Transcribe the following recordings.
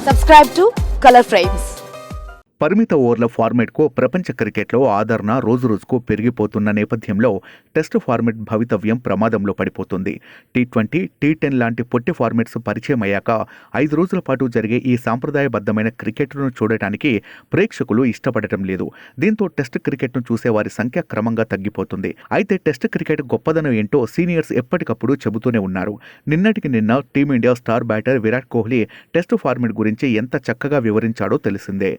Subscribe to Color Frames. పరిమిత ఓవర్ల ఫార్మాట్కు ప్రపంచ క్రికెట్లో ఆదరణ రోజురోజుకు పెరిగిపోతున్న నేపథ్యంలో టెస్ట్ ఫార్మాట్ భవితవ్యం ప్రమాదంలో పడిపోతుంది. టీ20, టీ10 లాంటి పొట్టి ఫార్మాట్స్ పరిచయం అయ్యాక 5 రోజుల పాటు జరిగే ఈ సాంప్రదాయబద్ధమైన క్రికెట్ను చూడటానికి ప్రేక్షకులు ఇష్టపడటం లేదు. దీంతో టెస్ట్ క్రికెట్ను చూసే వారి సంఖ్య క్రమంగా తగ్గిపోతుంది. అయితే టెస్ట్ క్రికెట్ గొప్పదనం ఏంటో సీనియర్స్ ఎప్పటికప్పుడు చెబుతూనే ఉన్నారు. నిన్నటికి నిన్న team India star batter Virat Kohli test format గురించి ఎంత చక్కగా వివరించాడో తెలిసిందే.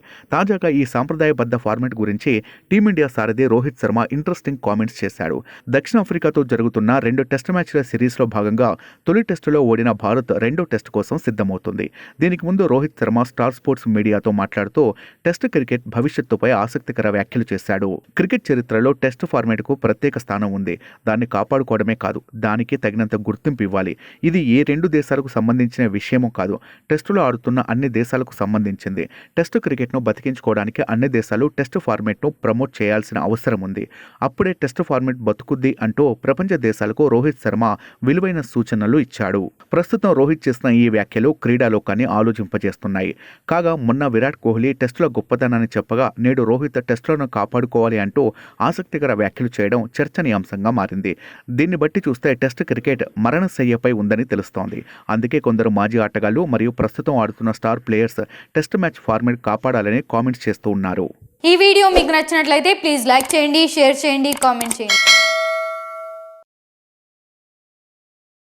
తాజాగా ఈ సాంప్రదాయబద్ధ ఫార్మాట్ గురించి టీమిండియా సారథి రోహిత్ శర్మ ఇంట్రెస్టింగ్ కామెంట్స్ చేశాడు. దక్షిణాఫ్రికాతో జరుగుతున్న 2 టెస్ట్ మ్యాచ్ల సిరీస్లో భాగంగా తొలి టెస్టులో ఓడిన భారత్ రెండో టెస్ట్ కోసం సిద్ధమవుతుంది. దీనికి ముందు రోహిత్ శర్మ స్టార్ స్పోర్ట్స్ మీడియాతో మాట్లాడుతూ టెస్ట్ క్రికెట్ భవిష్యత్తుపై ఆసక్తికర వ్యాఖ్యలు చేశాడు. క్రికెట్ చరిత్రలో టెస్ట్ ఫార్మాట్కు ప్రత్యేక స్థానం ఉంది. దాన్ని కాపాడుకోవడమే కాదు, దానికి తగినంత గుర్తింపు ఇవ్వాలి. ఇది ఏ 2 దేశాలకు సంబంధించిన విషయమో కాదు, టెస్టులో ఆడుతున్న అన్ని దేశాలకు సంబంధించింది. టెస్ట్ క్రికెట్ను బతికించుకోవడానికి అన్ని దేశాలు టెస్ట్ ఫార్మాట్ను ప్రమోట్ చేయాల్సిన అవసరం ఉంది. అప్పుడే టెస్ట్ ఫార్మాట్ బతుకుద్ది అంటూ ప్రపంచ దేశాలకు రోహిత్ శర్మ విలువైన సూచనలు ఇచ్చాడు. ప్రస్తుతం రోహిత్ చేసిన ఈ వ్యాఖ్యలు క్రీడాలోకాన్ని ఆలోచింపజేస్తున్నాయి. కాగా మొన్న విరాట్ కోహ్లీ టెస్టుల గొప్పతనాన్ని చెప్పగా నేడు రోహిత్ టెస్టులను కాపాడుకోవాలి అంటూ ఆసక్తికర వ్యాఖ్యలు చేయడం చర్చనీయాంశంగా మారింది. దీన్ని బట్టి చూస్తే టెస్ట్ క్రికెట్ మరణశయ్యపై ఉందని తెలుస్తోంది. అందుకే కొందరు మాజీ ఆటగాళ్లు మరియు ప్రస్తుతం ఆడుతున్న star players test match format కాపాడాలని కామెంట్స్ చేస్తూ ఉన్నారు. ఈ వీడియో మీకు నచ్చినట్లయితే ప్లీజ్ లైక్ చేయండి, షేర్ చేయండి, కామెంట్ చేయండి.